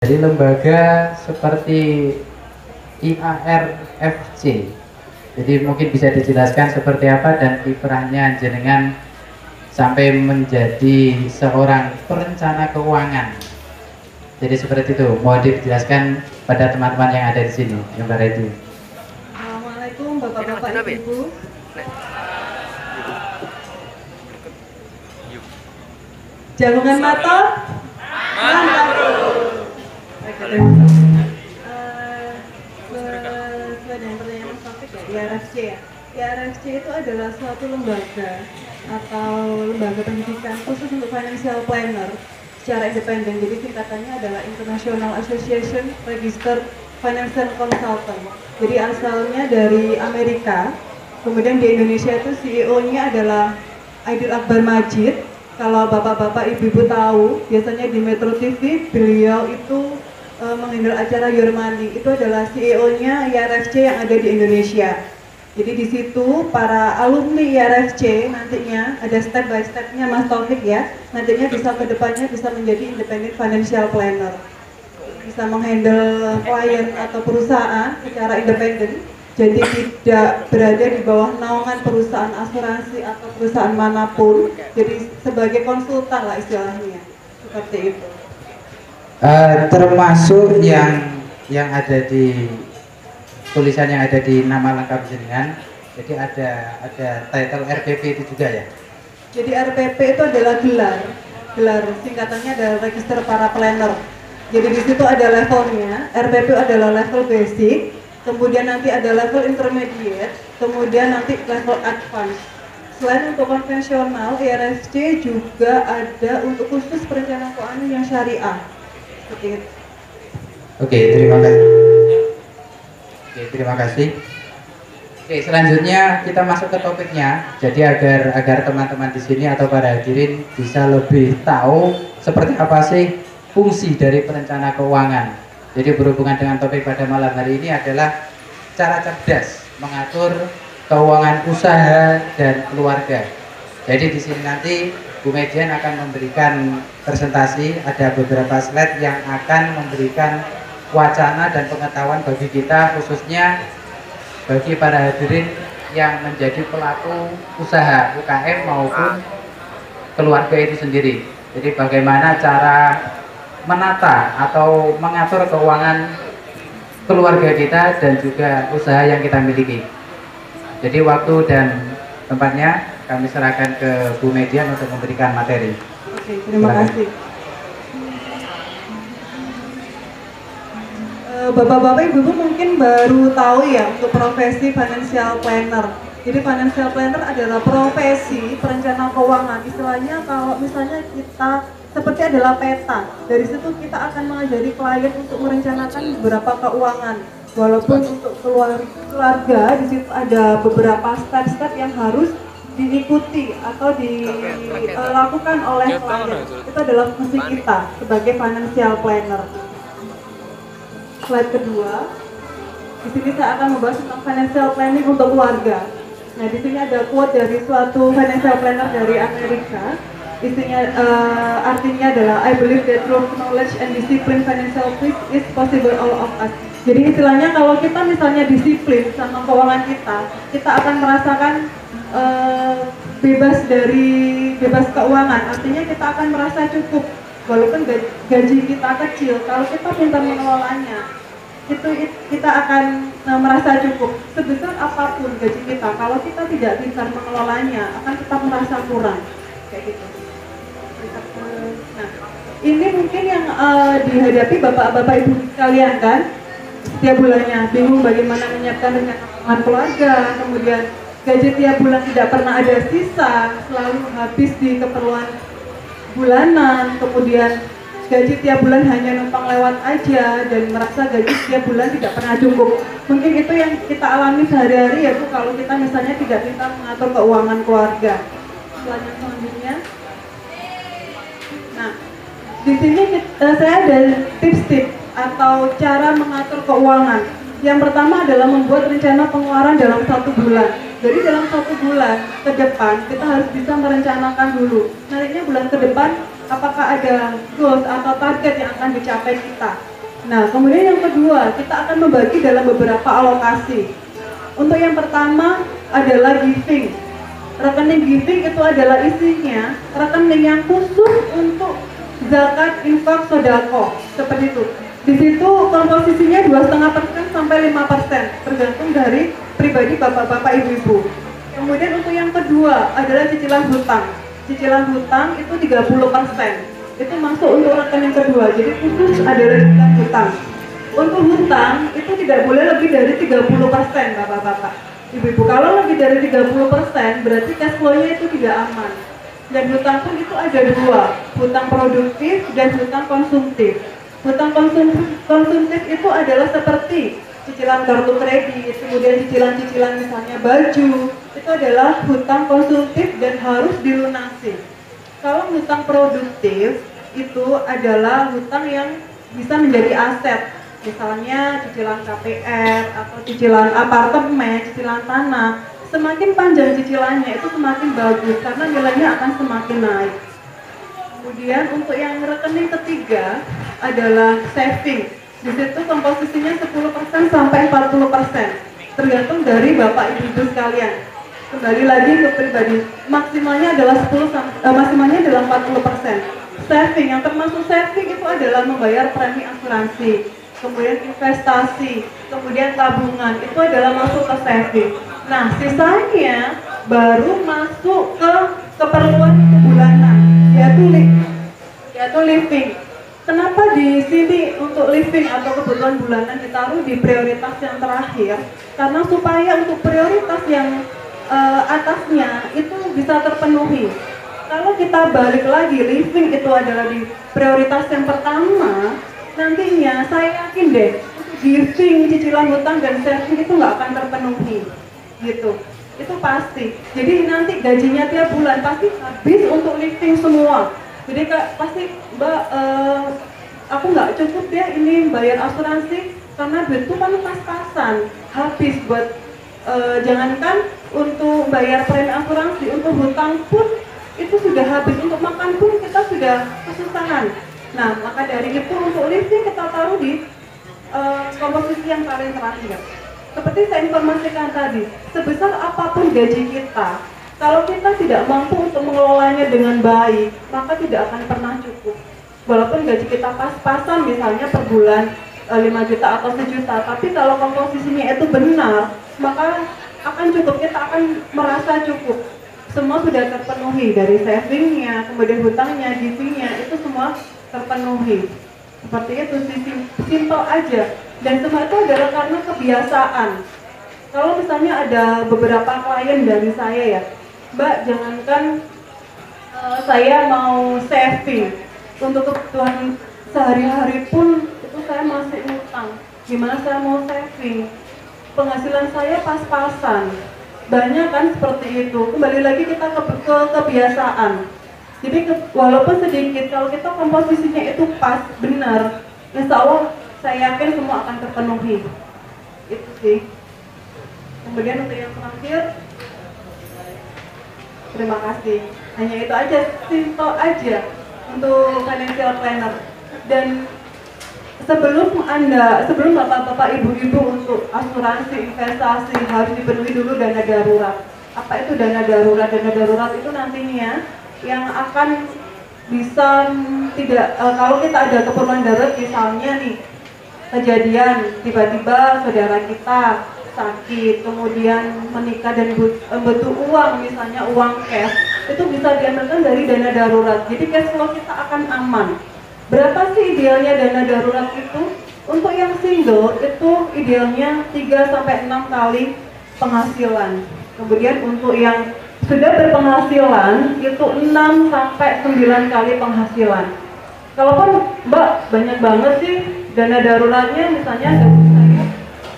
Jadi lembaga seperti IARFC. Jadi mungkin bisa dijelaskan seperti apa dan kiprahnya jenengan sampai menjadi seorang perencana keuangan. Jadi seperti itu. Mohon dijelaskan pada teman-teman yang ada di sini, yang berada. Assalamualaikum Bapak-bapak Ibu. Jagungan mata? Mantap bro. Sesuai dengan pertanyaan Mas Taufik ya, IARFC ya. IARFC itu adalah suatu lembaga atau lembaga pendidikan khusus untuk financial planner secara independen. Jadi singkatannya adalah International Association Registered Financial Consultant. Jadi asalnya dari Amerika. Kemudian di Indonesia itu CEO-nya adalah Aidil Akbar Majid. Kalau bapak-bapak ibu-ibu tahu, biasanya di Metro TV beliau itu menghandle acara Your Money. Itu adalah CEO-nya IARFC yang ada di Indonesia. Jadi di situ para alumni IARFC nantinya ada step by step-nya Mas Taufik ya. Nantinya bisa ke depannya bisa menjadi independent financial planner. Bisa menghandle klien atau perusahaan secara independen. Jadi tidak berada di bawah naungan perusahaan asuransi atau perusahaan manapun. Jadi sebagai konsultan lah istilahnya. Seperti itu. Termasuk yang ada di tulisan yang ada di nama lengkap jenengan. Jadi ada title RPP itu juga ya. Jadi RPP itu adalah gelar singkatannya adalah Register Para Planner. Jadi di situ ada levelnya. RPP adalah level basic, kemudian nanti ada level intermediate, kemudian nanti level advance. Selain untuk konvensional, IARFC juga ada untuk khusus perencanaan keuangan yang syariah. Seperti itu. Oke, terima kasih. Oke, terima kasih. Oke, selanjutnya kita masuk ke topiknya. Jadi agar teman-teman di sini atau para hadirin bisa lebih tahu seperti apa sih fungsi dari perencana keuangan. Jadi berhubungan dengan topik pada malam hari ini adalah cara cerdas mengatur keuangan usaha dan keluarga. Jadi di sini nanti Bu Median akan memberikan presentasi, ada beberapa slide yang akan memberikan wacana dan pengetahuan bagi kita, khususnya bagi para hadirin yang menjadi pelaku usaha UKM maupun keluarga itu sendiri. Jadi bagaimana cara menata atau mengatur keuangan keluarga kita dan juga usaha yang kita miliki. Jadi waktu dan tempatnya kami serahkan ke Bu Median untuk memberikan materi. Oke, terima kasih. Bapak-bapak ibu mungkin baru tahu ya untuk profesi financial planner. Jadi financial planner adalah profesi perencana keuangan. Istilahnya kalau misalnya kita seperti adalah peta. Dari situ kita akan mengajari klien untuk merencanakan beberapa keuangan. Walaupun untuk keluarga di situ ada beberapa step-step yang harus diikuti atau dilakukan oleh klien. Itu adalah fungsi kita sebagai financial planner. Slide kedua, di sini saya akan membahas tentang financial planning untuk keluarga. Nah, di sini ada quote dari suatu financial planner dari Amerika. Isinya artinya adalah I believe that through knowledge and discipline financial peace is possible all of us. Jadi istilahnya kalau kita misalnya disiplin sama keuangan kita akan merasakan bebas keuangan. Artinya kita akan merasa cukup walaupun gaji kita kecil. Kalau kita pintar mengelolanya, itu kita akan merasa cukup. Sebesar apapun gaji kita, kalau kita tidak pintar mengelolanya, akan tetap merasa kurang. Kayak gitu. Nah, ini mungkin yang dihadapi bapak-bapak ibu sekalian kan, setiap bulannya bingung bagaimana menyiapkan rencana keuangan keluarga, kemudian gaji tiap bulan tidak pernah ada sisa, selalu habis di keperluan bulanan, kemudian gaji tiap bulan hanya numpang lewat aja dan merasa gaji tiap bulan tidak pernah cukup. Mungkin itu yang kita alami sehari-hari ya Bu, kalau kita misalnya tidak bisa mengatur keuangan keluarga. Selanjutnya. Nah, di sini saya ada tips-tips atau cara mengatur keuangan. Yang pertama adalah membuat rencana pengeluaran dalam 1 bulan. Jadi dalam 1 bulan ke depan kita harus bisa merencanakan dulu. Nantinya bulan ke depan apakah ada goals atau target yang akan dicapai kita. Nah, kemudian yang kedua, kita akan membagi dalam beberapa alokasi. Untuk yang pertama adalah giving. Rekening giving itu adalah isinya rekening yang khusus untuk zakat, infak, sodako, seperti itu. Di situ komposisinya 2,5% sampai 5%, tergantung dari pribadi bapak-bapak, ibu-ibu. Kemudian untuk yang kedua adalah cicilan hutang. Cicilan hutang itu 30%. Itu masuk untuk rekening kedua. Jadi khusus adalah cicilan hutang. Untuk hutang itu tidak boleh lebih dari 30%, bapak-bapak, ibu-ibu. Kalau lebih dari 30% berarti cash flow-nya itu tidak aman. Dan hutang pun itu ada dua, hutang produktif dan hutang konsumtif. Hutang konsumtif itu adalah seperti cicilan kartu kredit, kemudian cicilan-cicilan misalnya baju, itu adalah hutang konsumtif dan harus dilunasi. Kalau hutang produktif itu adalah hutang yang bisa menjadi aset, misalnya cicilan KPR atau cicilan apartemen, cicilan tanah. Semakin panjang cicilannya itu semakin bagus karena nilainya akan semakin naik. Kemudian untuk yang rekening ketiga adalah saving. Di situ komposisinya 10% sampai 40%, tergantung dari bapak ibu sekalian. Kembali lagi ke pribadi, maksimalnya adalah 40%. Saving, yang termasuk saving itu adalah membayar premi asuransi, kemudian investasi, kemudian tabungan, itu adalah masuk ke saving. Nah, sisanya baru masuk ke keperluan bulanan, yaitu living. Kenapa di sini untuk living atau kebutuhan bulanan ditaruh di prioritas yang terakhir? Karena supaya untuk prioritas yang atasnya itu bisa terpenuhi. Kalau kita balik lagi, living itu adalah di prioritas yang pertama, nantinya saya yakin deh, giving, cicilan hutang, dan saving itu nggak akan terpenuhi. Gitu, itu pasti. Jadi nanti gajinya tiap bulan pasti habis untuk living semua. Jadi pasti mbak, aku nggak cukup ya ini bayar asuransi karena duit itu kan pas-pasan habis buat jangankan untuk bayar premi asuransi, untuk hutang pun itu sudah habis, untuk makan pun kita sudah kesusahan. Nah, maka dari itu untuk living kita taruh di komposisi yang paling terakhir. Seperti saya informasikan tadi, sebesar apapun gaji kita, kalau kita tidak mampu untuk mengelolanya dengan baik, maka tidak akan pernah cukup. Walaupun gaji kita pas-pasan misalnya per bulan 5 juta atau 1 juta, tapi kalau komposisinya itu benar, maka akan cukup, kita akan merasa cukup. Semua sudah terpenuhi, dari savingnya, kemudian hutangnya, givingnya, itu semua terpenuhi. Seperti itu sih, simple aja. Dan semua itu adalah karena kebiasaan. Kalau misalnya ada beberapa klien dari saya ya, Mbak, jangankan saya mau saving, untuk kebutuhan sehari-hari pun itu saya masih ngutang. Gimana saya mau saving? Penghasilan saya pas-pasan. Banyak kan seperti itu. Kembali lagi kita ke kebiasaan. Jadi walaupun sedikit, kalau kita komposisinya itu pas, benar, insya Allah saya yakin semua akan terpenuhi. Itu sih. Kemudian untuk yang terakhir, terima kasih. Hanya itu aja, simple aja untuk financial planner. Dan sebelum bapak-bapak, ibu-ibu untuk asuransi, investasi harus dipenuhi dulu dana darurat. Apa itu dana darurat? Dana darurat itu nantinya yang akan bisa kalau kita ada keperluan darurat, misalnya nih kejadian tiba-tiba saudara kita sakit, kemudian menikah dan butuh uang, misalnya uang cash, itu bisa diambilkan dari dana darurat. Jadi cash flow kita akan aman. Berapa sih idealnya dana darurat itu? Untuk yang single itu idealnya 3-6 kali penghasilan. Kemudian untuk yang sudah berpenghasilan itu 6-9 kali penghasilan. Kalaupun Mbak banyak banget sih dana daruratnya, misalnya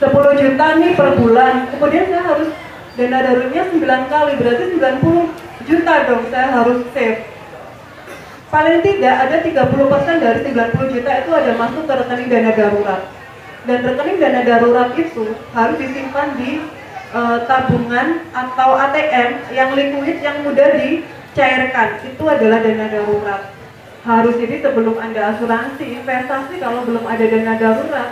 10 juta nih per bulan, kemudian saya harus dana daruratnya 9 kali, berarti 90 juta dong saya harus save. Paling tidak ada 30% dari 90 juta itu ada masuk ke rekening dana darurat. Dan rekening dana darurat itu harus disimpan di tabungan atau ATM yang liquid, yang mudah dicairkan. Itu adalah dana darurat. harus ini sebelum Anda asuransi investasi, kalau belum ada dana darurat,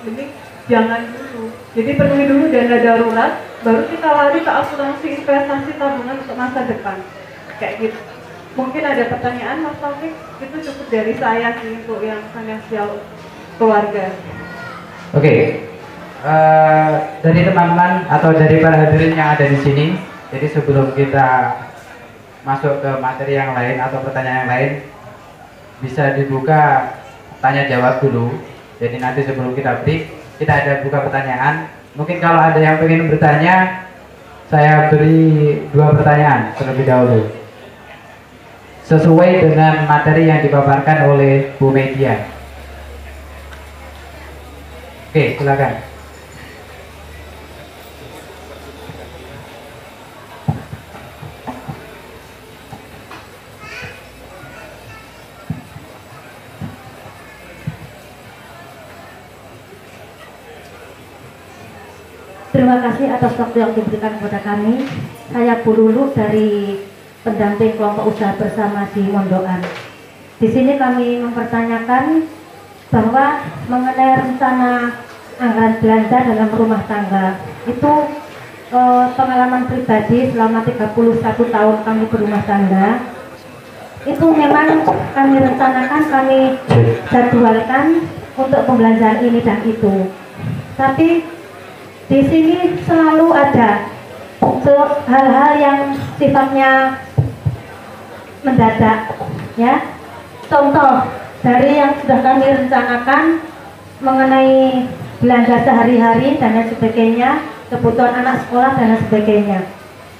ini jangan dulu. Jadi penuhi dulu dana darurat, baru kita lari ke asuransi investasi tabungan untuk masa depan. Kayak gitu. Mungkin ada pertanyaan Mas Taufik? Itu cukup dari saya sih untuk yang finansial keluarga. Oke. Dari teman-teman atau dari para hadirin yang ada di sini, jadi sebelum kita masuk ke materi yang lain atau pertanyaan yang lain, bisa dibuka tanya jawab dulu. Jadi nanti sebelum kita break, kita ada buka pertanyaan. Mungkin kalau ada yang ingin bertanya, saya beri 2 pertanyaan terlebih dahulu sesuai dengan materi yang dipaparkan oleh Bu Media. Oke, silakan. Terima kasih atas waktu yang diberikan kepada kami. Saya Bu Lulu dari pendamping kelompok usaha bersama di Mondokan. Di sini kami mempertanyakan bahwa mengenai rencana anggaran belanja dalam rumah tangga itu pengalaman pribadi selama 31 tahun kami berumah tangga itu memang kami rencanakan, kami jadwalkan untuk pembelanjaan ini dan itu. Tapi di sini selalu ada hal-hal yang sifatnya mendadak, ya. Contoh dari yang sudah kami rencanakan mengenai belanja sehari-hari dan lain sebagainya, kebutuhan anak sekolah dan lain sebagainya.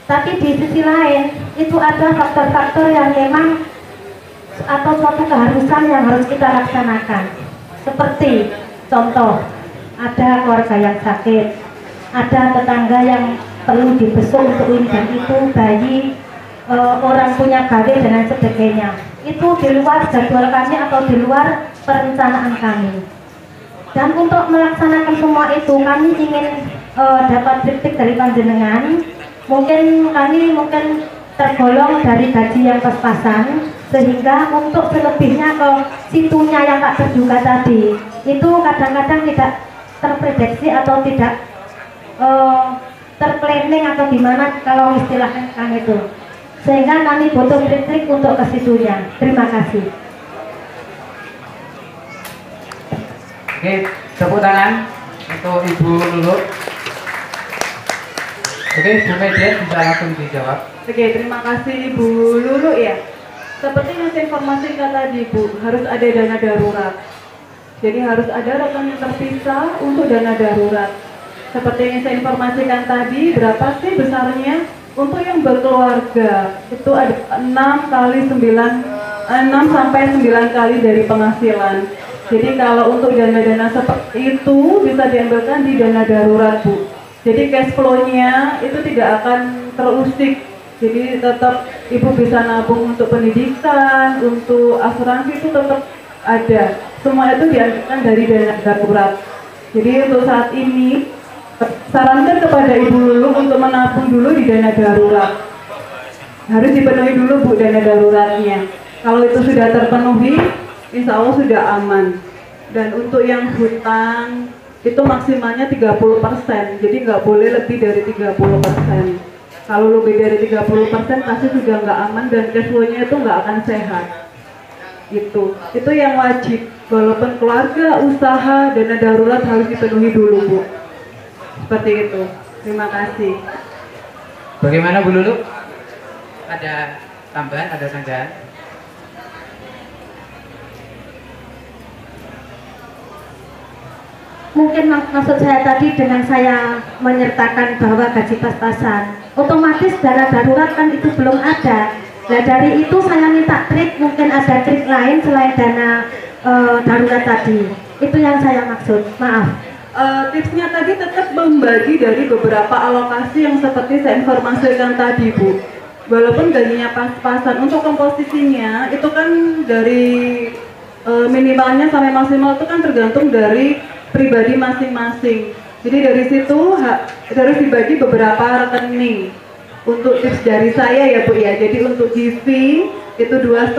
Tapi di sisi lain itu ada faktor-faktor yang memang atau suatu keharusan yang harus kita laksanakan. Seperti contoh, ada keluarga yang sakit, ada tetangga yang perlu dibesuk untuk ini dan itu, bayi, orang punya gawe dan lain sebagainya. Itu di luar jadwal kami atau di luar perencanaan kami. Dan untuk melaksanakan semua itu kami ingin dapat kritik dari panjenengan. Mungkin kami tergolong dari gaji yang pas-pasan, sehingga untuk selebihnya ke situnya yang tak terduga tadi itu kadang-kadang tidak terprediksi atau tidak terplanning atau gimana kalau istilahnya kan itu, sehingga kami butuh kritik untuk ke situnya. Terima kasih. Oke, tepuk tangan untuk Ibu Lulu. Oke, Bu Media bisa langsung dijawab. Oke, terima kasih Ibu Lulu ya. Seperti yang saya informasikan tadi Bu, harus ada dana darurat. Jadi harus ada rekening terpisah untuk dana darurat. Seperti yang saya informasikan tadi, berapa sih besarnya? Untuk yang berkeluarga itu ada 6 sampai 9 kali dari penghasilan. Jadi kalau untuk dana-dana seperti itu bisa diambilkan di dana darurat Bu. Jadi cash flow-nya itu tidak akan terusik. Jadi tetap Ibu bisa nabung untuk pendidikan, untuk asuransi itu tetap ada. Semua itu diambilkan dari dana darurat. Jadi untuk saat ini sarankan kepada Ibu Lulu untuk menabung dulu di dana darurat. Harus dipenuhi dulu Bu dana daruratnya. Kalau itu sudah terpenuhi, insya Allah sudah aman. Dan untuk yang hutang itu maksimalnya 30%, jadi nggak boleh lebih dari 30%. Kalau lebih dari 30% pasti sudah nggak aman dan cash flow-nya itu nggak akan sehat. Itu yang wajib. Walaupun keluarga, usaha, dana darurat harus dipenuhi dulu Bu. Seperti itu. Terima kasih. Bagaimana Bu Lulu? Ada tambahan, ada sanggahan? Mungkin maksud saya tadi dengan saya menyertakan bahwa gaji pas-pasan, otomatis dana darurat kan itu belum ada. Nah dari itu saya minta trik, mungkin ada trik lain selain dana darurat tadi. Itu yang saya maksud, maaf. Tipsnya tadi tetap membagi dari beberapa alokasi yang seperti saya informasikan tadi Bu. Walaupun gajinya pas-pasan, untuk komposisinya itu kan dari minimalnya sampai maksimal itu kan tergantung dari pribadi masing-masing. Jadi dari situ harus dibagi beberapa rekening. Untuk tips dari saya ya Bu ya, jadi untuk GIVI itu 2,5%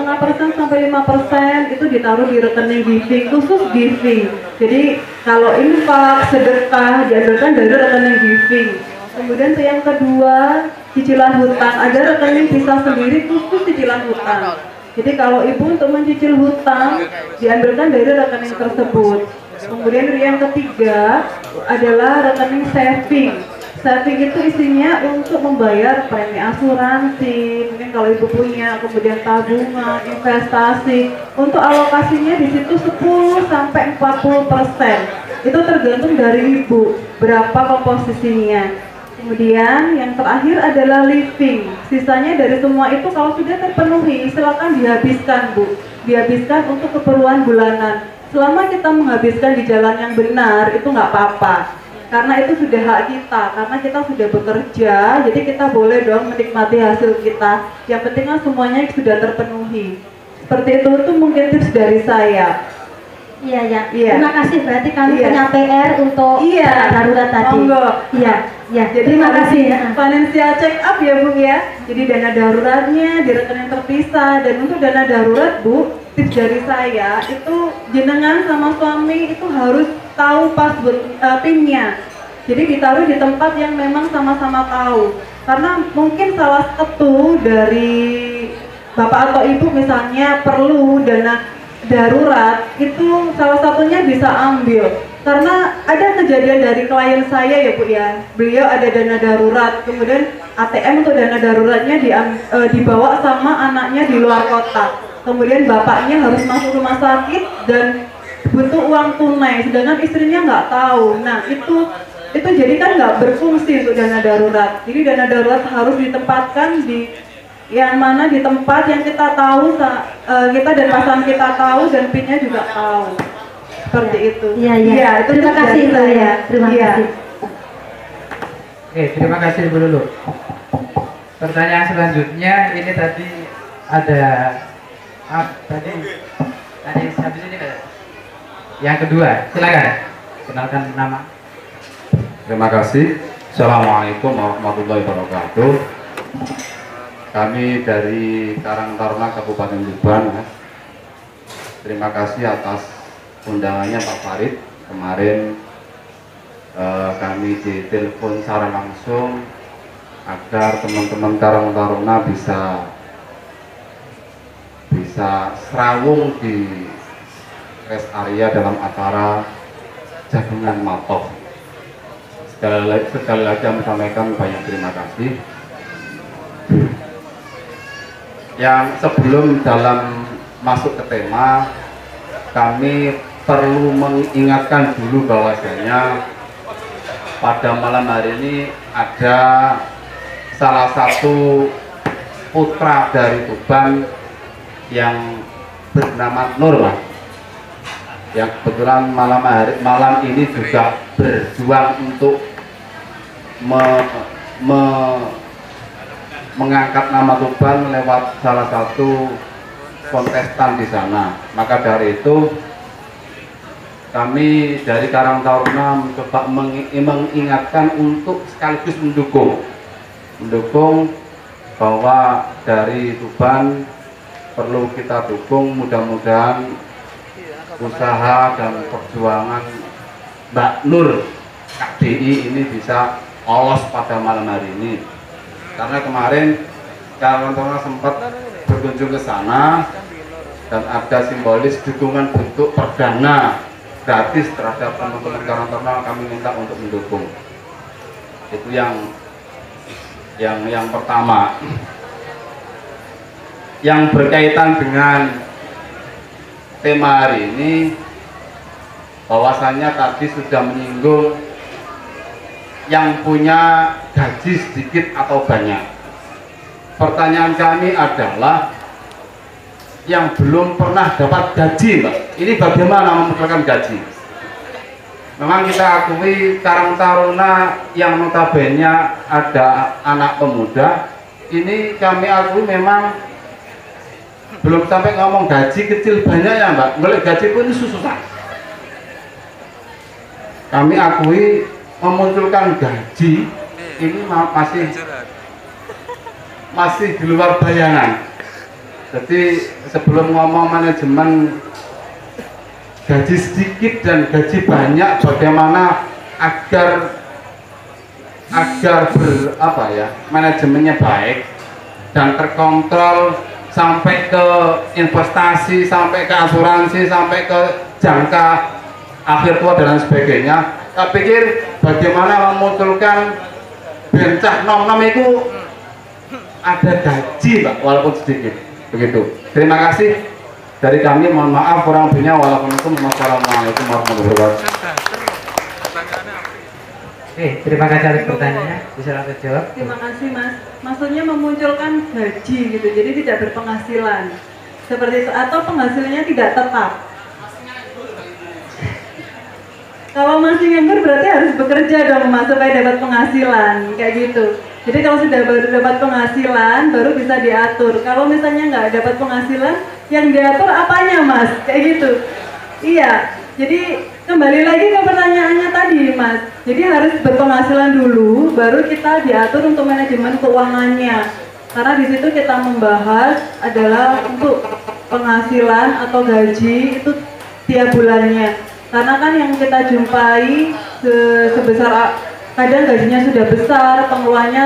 sampai 5% itu ditaruh di rekening giving, khusus giving. Jadi kalau infak, sedekah diambilkan dari rekening giving. Kemudian yang kedua, cicilan hutang, ada rekening pisah sendiri khusus cicilan hutang. Jadi kalau ibu untuk mencicil hutang diambilkan dari rekening tersebut. Kemudian yang ketiga adalah rekening saving. Saving itu isinya untuk membayar premi asuransi, mungkin kalau ibu punya, kemudian tabungan, investasi. Untuk alokasinya di situ 10 sampai 40%. Itu tergantung dari ibu berapa komposisinya. Kemudian yang terakhir adalah living. Sisanya dari semua itu kalau sudah terpenuhi, silakan dihabiskan, Bu. Dihabiskan untuk keperluan bulanan. Selama kita menghabiskan di jalan yang benar, itu nggak apa-apa. Karena itu sudah hak kita, karena kita sudah bekerja, jadi kita boleh dong menikmati hasil kita. Yang penting kan semuanya sudah terpenuhi. Seperti itu mungkin tips dari saya. Iya, ya. Iya. Terima kasih, berarti kami Iya. punya PR untuk Iya. dana darurat tadi. Monggo. Iya, ya. Jadi Terima harus kasih. di financial check up ya Bu ya. Jadi dana daruratnya di rekening terpisah, dan untuk dana darurat Bu, tips dari saya itu jenengan sama suami itu harus tahu password PIN-nya. Jadi ditaruh di tempat yang memang sama-sama tahu. Karena mungkin salah satu dari bapak atau ibu misalnya perlu dana darurat, itu salah satunya bisa ambil. Karena ada kejadian dari klien saya ya Bu ya, beliau ada dana darurat, kemudian ATM untuk dana daruratnya dibawa sama anaknya di luar kota. Kemudian bapaknya harus masuk rumah sakit dan butuh uang tunai, sedangkan istrinya nggak tahu. Nah itu jadi kan nggak berfungsi untuk dana darurat. Jadi dana darurat harus ditempatkan di yang mana, di tempat yang kita tahu, kita dan pasangan kita tahu, dan PIN-nya juga tahu. Seperti itu. Iya, iya. Ya, itu Terima kasih Bu ya. Terima Iya. kasih. Oke, terima kasih Bu Lulu. Pertanyaan selanjutnya ini tadi ada tadi habis ini Pak. Yang kedua, silakan. Kenalkan nama. Terima kasih. Assalamualaikum warahmatullahi wabarakatuh. Kami dari Karang Taruna Kabupaten Tuban, Mas. Terima kasih atas undangannya Pak Farid. Kemarin kami ditelepon secara langsung agar teman-teman Karang Taruna bisa serawung di rest area dalam acara jagungan matok. Sekali lagi kami sampaikan banyak terima kasih. Yang sebelum dalam masuk ke tema, kami perlu mengingatkan dulu bahwasanya pada malam hari ini ada salah satu putra dari Tuban yang bernama Nur, Mas, yang kebetulan malam ini juga berjuang untuk mengangkat nama Tuban lewat salah satu kontestan di sana. Maka dari itu kami dari Karang Taruna mencoba mengingatkan untuk sekaligus mendukung bahwa dari Tuban perlu kita dukung. Mudah-mudahan usaha dan perjuangan Mbak Nur KDI ini bisa lolos pada malam hari ini, karena kemarin Karang Taruna sempat berkunjung ke sana dan ada simbolis dukungan bentuk perdana gratis terhadap teman-teman Karang Taruna. Kami minta untuk mendukung. Itu yang pertama. Yang berkaitan dengan tema hari ini, bahwasannya tadi sudah menyinggung yang punya gaji sedikit atau banyak. Pertanyaan kami adalah yang belum pernah dapat gaji, Mbak, ini bagaimana memperolehkan gaji? Memang kita akui Karang Taruna yang notabene ada anak pemuda, ini kami akui memang belum sampai ngomong gaji kecil banyak ya Mbak, boleh gaji pun itu susah. Kami akui memunculkan gaji ini masih di luar bayangan. Jadi sebelum ngomong manajemen gaji sedikit dan gaji banyak, bagaimana agar manajemennya baik dan terkontrol sampai ke investasi, sampai ke asuransi, sampai ke jangka akhir tua dan sebagainya. Saya pikir bagaimana memunculkan bencah nom-nom itu ada gaji, Pak, walaupun sedikit. Begitu. Terima kasih. Dari kami, mohon maaf kurang lebihnya. Wassalamualaikum warahmatullahi wabarakatuh. Oke, terima kasih atas pertanyaannya. Bisa langsung jawab. Terima kasih Mas. Maksudnya memunculkan gaji gitu, jadi tidak berpenghasilan seperti itu, atau penghasilannya tidak tetap. Kalau masih nganggur berarti harus bekerja dong Mas supaya dapat penghasilan kayak gitu. Jadi kalau sudah baru dapat penghasilan baru bisa diatur. Kalau misalnya nggak dapat penghasilan, yang diatur apanya Mas? Kayak gitu. Iya. Jadi kembali lagi ke pertanyaannya tadi Mas. Jadi harus berpenghasilan dulu, baru kita diatur untuk manajemen keuangannya. Karena di situ kita membahas adalah untuk penghasilan atau gaji itu tiap bulannya. Karena kan yang kita jumpai sebesar kadang gajinya sudah besar, pengeluarannya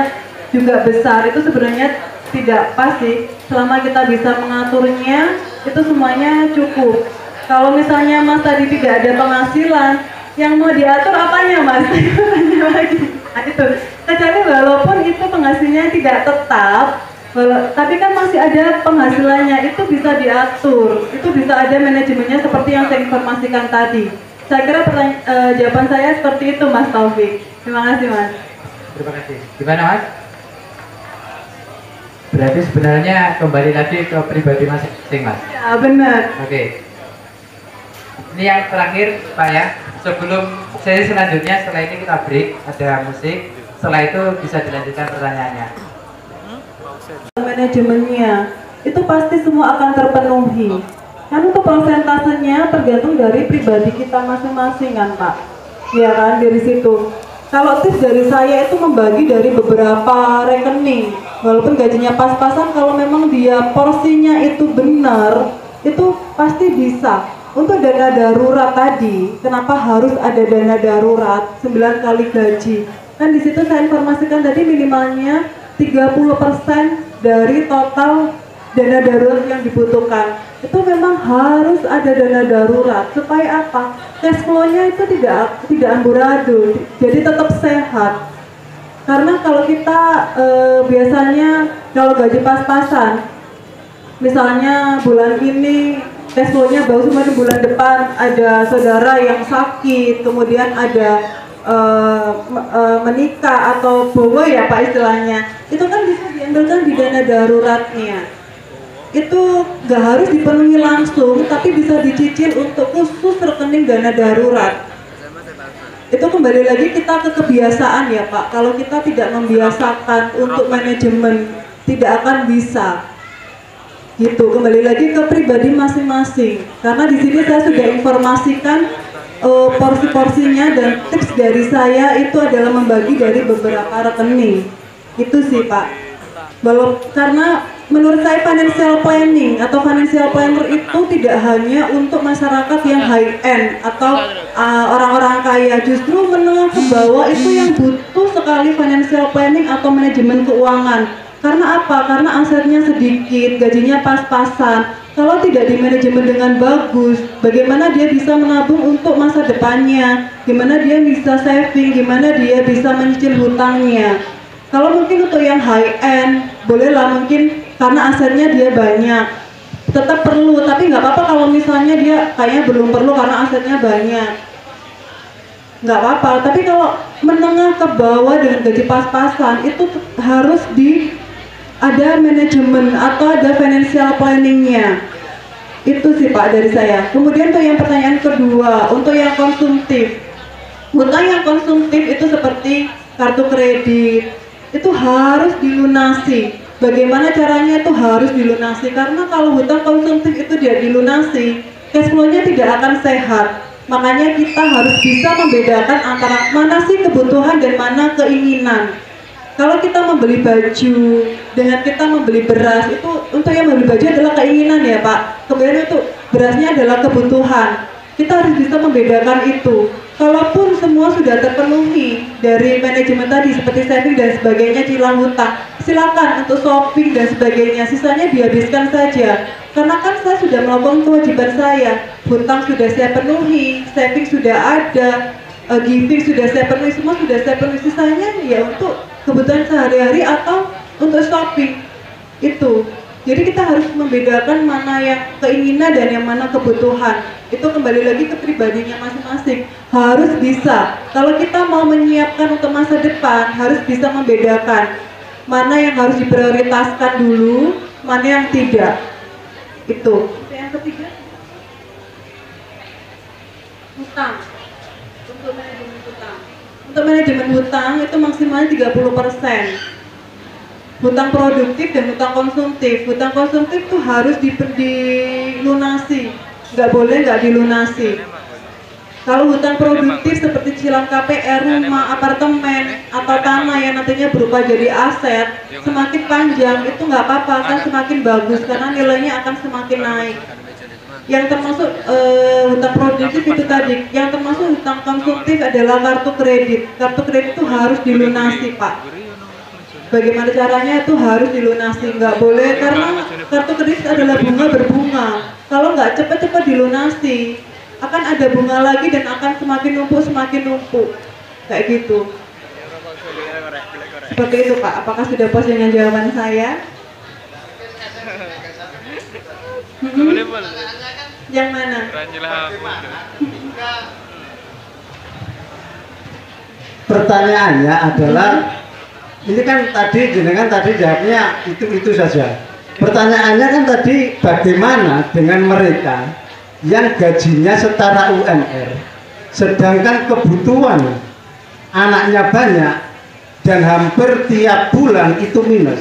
juga besar, itu sebenarnya tidak pas sih. Selama kita bisa mengaturnya, itu semuanya cukup. Kalau misalnya Mas tadi tidak ada penghasilan, yang mau diatur apanya Mas? Tanya lagi. Nah, itu. Kecuali walaupun itu penghasilannya tidak tetap, tapi kan masih ada penghasilannya, itu bisa diatur, itu bisa ada manajemennya seperti yang saya informasikan tadi. Saya kira jawaban saya seperti itu Mas Taufik. Terima kasih Mas. Terima kasih. Gimana Mas? Berarti sebenarnya kembali lagi ke pribadi masing-masing Mas? Ya benar. Oke. Ini yang terakhir Pak ya. Sebelum sesi selanjutnya, setelah ini kita break, ada musik. Setelah itu bisa dilanjutkan pertanyaannya. Manajemennya itu pasti semua akan terpenuhi. Kan untuk persentasenya tergantung dari pribadi kita masing-masing kan Pak. Ya kan, dari situ. Kalau tips dari saya itu membagi dari beberapa rekening. Walaupun gajinya pas-pasan, kalau memang dia porsinya itu benar, itu pasti bisa. Untuk dana darurat tadi, kenapa harus ada dana darurat 9 kali gaji? Kan di situ saya informasikan tadi minimalnya 30% dari total dana darurat yang dibutuhkan. Itu memang harus ada dana darurat supaya apa? Cash flow-nya itu tidak amburadul, jadi tetap sehat. Karena kalau kita biasanya kalau gaji pas-pasan, misalnya bulan ini cash flow-nya bagus, kemudian bulan depan ada saudara yang sakit, kemudian ada menikah atau bowo ya Pak istilahnya, itu kan bisa diambilkan di dana daruratnya. Itu nggak harus dipenuhi langsung, tapi bisa dicicil untuk khusus rekening dana darurat. Itu kembali lagi kita ke kebiasaan ya Pak. Kalau kita tidak membiasakan untuk manajemen, tidak akan bisa. Gitu, kembali lagi ke pribadi masing-masing. Karena di sini saya sudah informasikan porsi-porsinya, dan tips dari saya itu adalah membagi dari beberapa rekening. Itu sih Pak. Karena menurut saya financial planning atau financial planner itu tidak hanya untuk masyarakat yang high end atau orang-orang kaya, justru menengah ke bawah itu yang butuh sekali financial planning atau manajemen keuangan. Karena apa? Karena asetnya sedikit, gajinya pas-pasan. Kalau tidak di manajemen dengan bagus, bagaimana dia bisa menabung untuk masa depannya? Gimana dia bisa saving? Gimana dia bisa menyicil hutangnya? Kalau mungkin untuk yang high end, bolehlah mungkin karena asetnya dia banyak, tetap perlu, tapi nggak apa-apa kalau misalnya dia kayaknya belum perlu karena asetnya banyak, nggak apa-apa. Tapi kalau menengah ke bawah dengan gaji pas-pasan, itu harus ada manajemen atau ada financial planningnya. Itu sih Pak dari saya. Kemudian untuk yang pertanyaan kedua, untuk yang konsumtif, hutang yang konsumtif itu seperti kartu kredit, itu harus dilunasi. Bagaimana caranya? Itu harus dilunasi, karena kalau hutang konsumtif itu dia dilunasi, cash flow-nya tidak akan sehat. Makanya kita harus bisa membedakan antara mana sih kebutuhan dan mana keinginan. Kalau kita membeli baju dengan kita membeli beras, itu untuk yang membeli baju adalah keinginan ya Pak. Kemudian untuk berasnya adalah kebutuhan. Kita harus bisa membedakan itu. Kalaupun semua sudah terpenuhi dari manajemen tadi seperti saving dan sebagainya, cicilan hutang, silakan untuk shopping dan sebagainya, sisanya dihabiskan saja. Karena kan saya sudah melakukan kewajiban saya, hutang sudah saya penuhi, saving sudah ada, giving sudah saya penuhi, semua sudah saya penuhi, sisanya ya untuk kebutuhan sehari-hari atau untuk shopping itu. Jadi kita harus membedakan mana yang keinginan dan yang mana kebutuhan. Itu kembali lagi ke pribadinya masing-masing. Harus bisa. Kalau kita mau menyiapkan untuk masa depan, harus bisa membedakan mana yang harus diprioritaskan dulu, mana yang tidak. Itu. Yang ketiga, hutang. Untuk manajemen hutang. Untuk manajemen hutang itu maksimalnya 30%. Hutang produktif dan hutang konsumtif. Hutang konsumtif itu harus dilunasi, nggak boleh nggak dilunasi. Kalau hutang produktif seperti cicilan KPR, rumah, apartemen, atau tanah yang nantinya berupa jadi aset, semakin panjang itu nggak apa-apa, kan semakin bagus karena nilainya akan semakin naik. Yang termasuk hutang produktif itu tadi, yang termasuk hutang konsumtif adalah kartu kredit. Kartu kredit itu harus dilunasi Pak. Bagaimana caranya itu harus dilunasi, nggak boleh karena kartu kredit adalah bunga berbunga. Kalau nggak cepat-cepat dilunasi, akan ada bunga lagi dan akan semakin numpuk, kayak gitu. Seperti itu Pak. Apakah sudah puas dengan jawaban saya? Yang mana? Pertanyaannya adalah, ini kan tadi jenengan tadi jawabnya itu saja. Pertanyaannya kan tadi bagaimana dengan mereka yang gajinya setara UMR, sedangkan kebutuhan anaknya banyak dan hampir tiap bulan itu minus.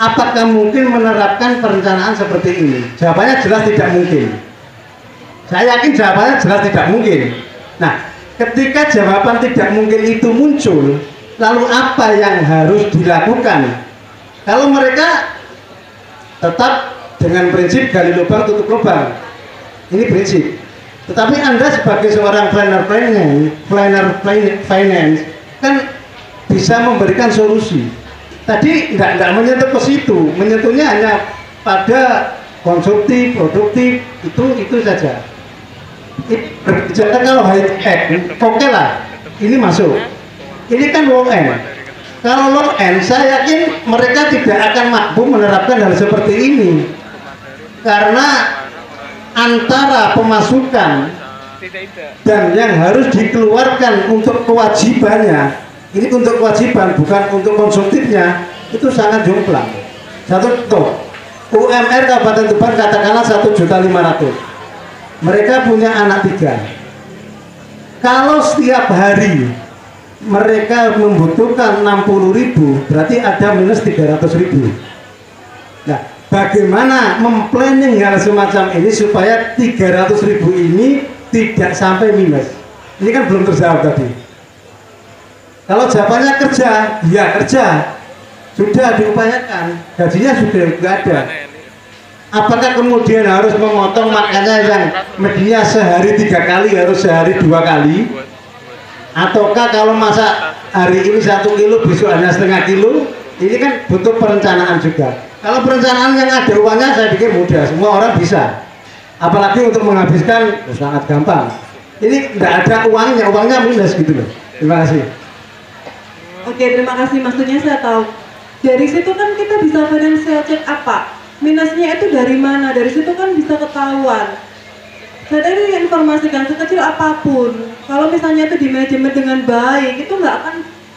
Apakah mungkin menerapkan perencanaan seperti ini? Jawabannya jelas tidak mungkin. Saya yakin jawabannya jelas tidak mungkin. Nah, ketika jawaban tidak mungkin itu muncul, lalu apa yang harus dilakukan? Kalau mereka tetap dengan prinsip gali lubang tutup lubang, ini prinsip. Tetapi Anda sebagai seorang planner finance kan bisa memberikan solusi. Tadi tidak menyentuh ke situ, menyentuhnya hanya pada konsumtif, produktif, itu saja. Berbicara kalau high end, oke lah, ini masuk. Ini kan low end. Kalau low end, saya yakin mereka tidak akan mampu menerapkan hal seperti ini, karena antara pemasukan dan yang harus dikeluarkan untuk kewajibannya, ini untuk kewajiban bukan untuk konsumtifnya, itu sangat jomplang. Satu contoh, UMR Kabupaten Tuban katakanlah 1.500.000. Mereka punya anak 3. Kalau setiap hari mereka membutuhkan 60.000, berarti ada minus 300.000. Nah, bagaimana memplanning hal semacam ini supaya 300.000 ini tidak sampai minus? Ini kan belum terjawab tadi. Kalau jawabannya kerja, ya kerja, sudah diupayakan, gajinya sudah ada. Apakah kemudian harus memotong makannya yang medianya sehari 3 kali harus sehari 2 kali? Ataukah kalau masak hari ini 1 kilo besok hanya setengah kilo? Ini kan butuh perencanaan juga. Kalau perencanaan yang ada uangnya saya pikir mudah, semua orang bisa. Apalagi untuk menghabiskan sangat gampang. Ini tidak ada uangnya minus gitu loh. Terima kasih. Oke, terima kasih. Maksudnya saya tahu. Dari situ kan kita bisa financial check apa? Minusnya itu dari mana? Dari situ kan bisa ketahuan. Saya tadi informasikan sekecil apapun, kalau misalnya itu di manajemen dengan baik, itu nggak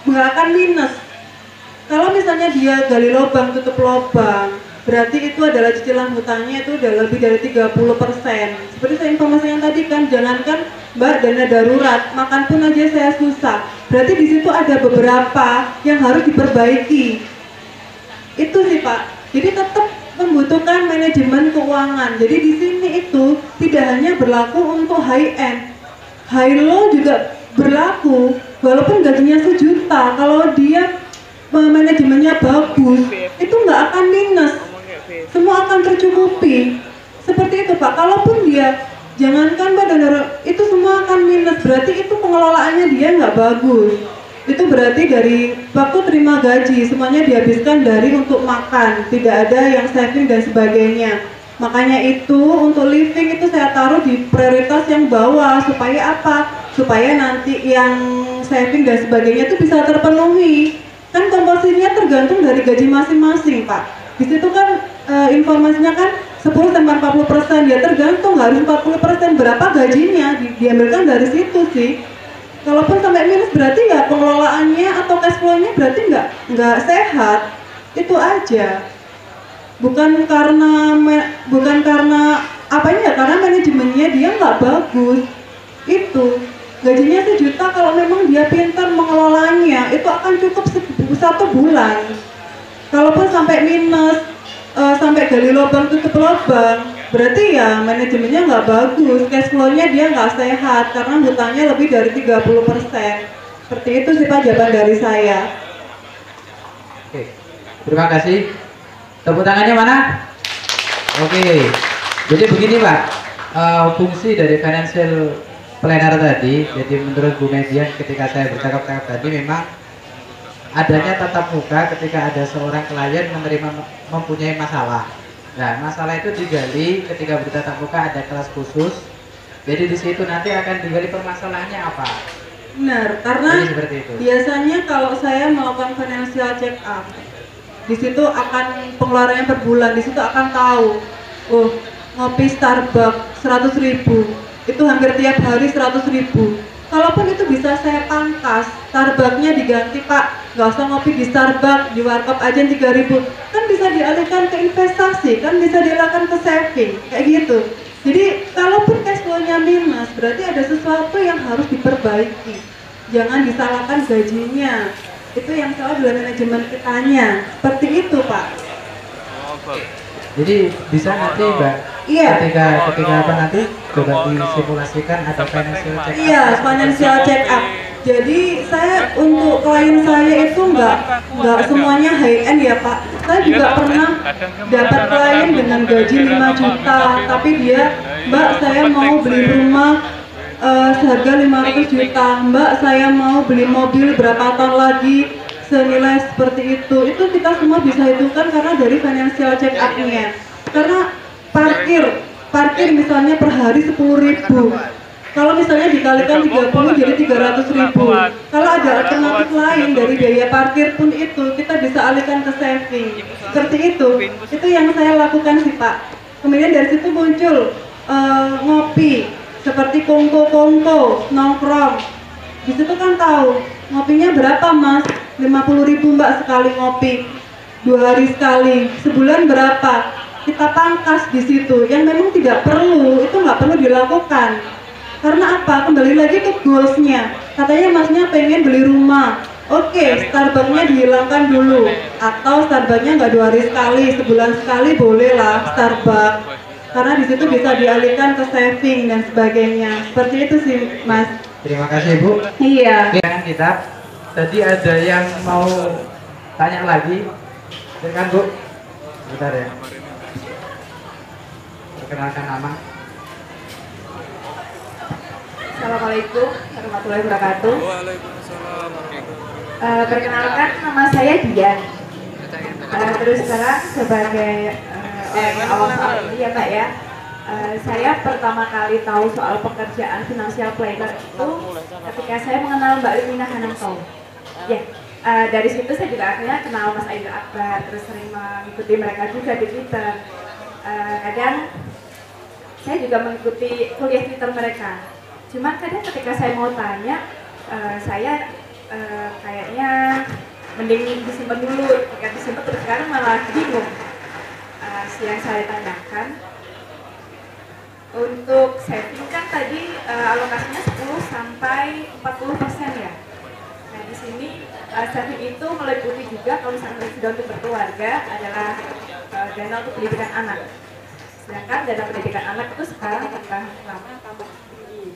akan minus. Kalau misalnya dia gali lubang tutup lubang, berarti itu adalah cicilan hutangnya itu udah lebih dari 30%. Seperti saya informasikan tadi kan, jangankan Mbak dana darurat, makan pun aja saya susah. Berarti di situ ada beberapa yang harus diperbaiki. Itu sih Pak. Jadi tetap membutuhkan manajemen keuangan. Jadi di sini itu tidak hanya berlaku untuk high end, high low juga berlaku. Walaupun gajinya 1 juta, kalau dia manajemennya bagus, itu nggak akan minus, semua akan tercukupi. Seperti itu Pak. Kalaupun dia jangankan badan itu semua akan minus, berarti itu pengelolaannya dia nggak bagus. Itu berarti dari waktu terima gaji semuanya dihabiskan dari untuk makan, tidak ada yang saving dan sebagainya. Makanya itu untuk living itu saya taruh di prioritas yang bawah, supaya apa? Supaya nanti yang saving dan sebagainya itu bisa terpenuhi. Kan komposisinya tergantung dari gaji masing-masing Pak. Di situ kan informasinya kan 10-40%, ya tergantung, harus 40% berapa gajinya diambilkan dari situ sih. Kalaupun sampai minus berarti ya pengelolaannya atau cash flow-nya berarti nggak sehat. Itu aja. Bukan karena apanya, karena manajemennya dia nggak bagus. Itu gajinya 1 juta, kalau memang dia pintar mengelolanya itu akan cukup 1 bulan. Kalaupun sampai minus, sampai gali lubang tutup lubang, berarti ya manajemennya nggak bagus, cash flow-nya dia nggak sehat karena hutangnya lebih dari 30%. Seperti itu sih Pak jawaban dari saya. Oke, terima kasih. Tepuk tangannya mana? Oke, jadi begini Pak, fungsi dari financial planner tadi, jadi menurut Bu Median ketika saya bercakap-cakap tadi, memang adanya tatap muka ketika ada seorang klien mempunyai masalah. Nah, masalah itu digali ketika bertatap muka, ada kelas khusus. Jadi di situ nanti akan digali permasalahannya apa. Benar, karena seperti itu. Biasanya kalau saya melakukan financial check up, di situ akan pengeluarannya per bulan, di situ akan tahu, oh ngopi Starbucks 100.000, itu hampir tiap hari 100.000. Kalaupun itu bisa saya pangkas, Starbucksnya diganti Pak, nggak usah ngopi di Starbucks, di warkop aja 3.000, kan bisa dialihkan ke investasi, kan bisa dialihkan ke saving, kayak gitu. Jadi kalaupun cash flow-nya minus, berarti ada sesuatu yang harus diperbaiki. Jangan disalahkan gajinya, itu yang salah adalah manajemen kitanya, seperti itu Pak. Jadi bisa nanti Mbak, Iya. ketika apa nanti coba disimulasikan ada financial check up. Iya, financial check up. Jadi saya untuk klien saya itu nggak semuanya high end ya Pak. Saya juga pernah dapat klien dengan gaji 5 juta, tapi dia, Mbak saya mau beli rumah seharga 500 juta, Mbak saya mau beli mobil berapa tahun lagi senilai seperti itu kita semua bisa hitungkan karena dari financial check up-nya. Karena parkir misalnya per hari 10.000, kalau misalnya dikalikan 30 jadi 300.000. Kalau ada alternatif lain dari biaya parkir pun itu kita bisa alihkan ke saving. Seperti itu yang saya lakukan sih Pak. Kemudian dari situ muncul ngopi seperti kongko nongkrong. Di situ kan tahu ngopinya berapa Mas, 50.000 Mbak sekali ngopi, 2 hari sekali, sebulan berapa, kita pangkas di situ. Yang memang tidak perlu, itu nggak perlu dilakukan. Karena apa? Kembali lagi ke goalsnya. Katanya Masnya pengen beli rumah, oke, Starbucksnya dihilangkan dulu, atau Starbucksnya nggak 2 hari sekali, sebulan sekali boleh lah Starbucks, karena di situ bisa dialihkan ke saving dan sebagainya. Seperti itu sih Mas. Terima kasih Bu. Iya. Oke, kita tadi ada yang mau tanya lagi, silakan Bu. Bentar ya. Perkenalkan nama. Assalamualaikum warahmatullahi wabarakatuh. Perkenalkan nama saya Dian. Terus terang sebagai orang awam soal ini ya Kak ya. Saya pertama kali tahu soal pekerjaan financial planner itu ketika saya mengenal Mbak Limina Hanamto. Ya, dari situ saya juga akhirnya kenal Mas Aidil Akbar, terus sering mengikuti mereka juga di Twitter. Kadang saya juga mengikuti kuliah Twitter mereka. Cuman kadang ketika saya mau tanya, saya kayaknya mending disimpan dulu. Ketika disimpan terus sekarang malah bingung. Yang saya tanyakan, untuk saving kan tadi alokasinya 10-40% ya. Nah di sini saving itu meliputi juga kalau misalnya sudah untuk berkeluarga adalah dana untuk pendidikan anak. Sedangkan dana pendidikan anak itu sekarang tambah tinggi.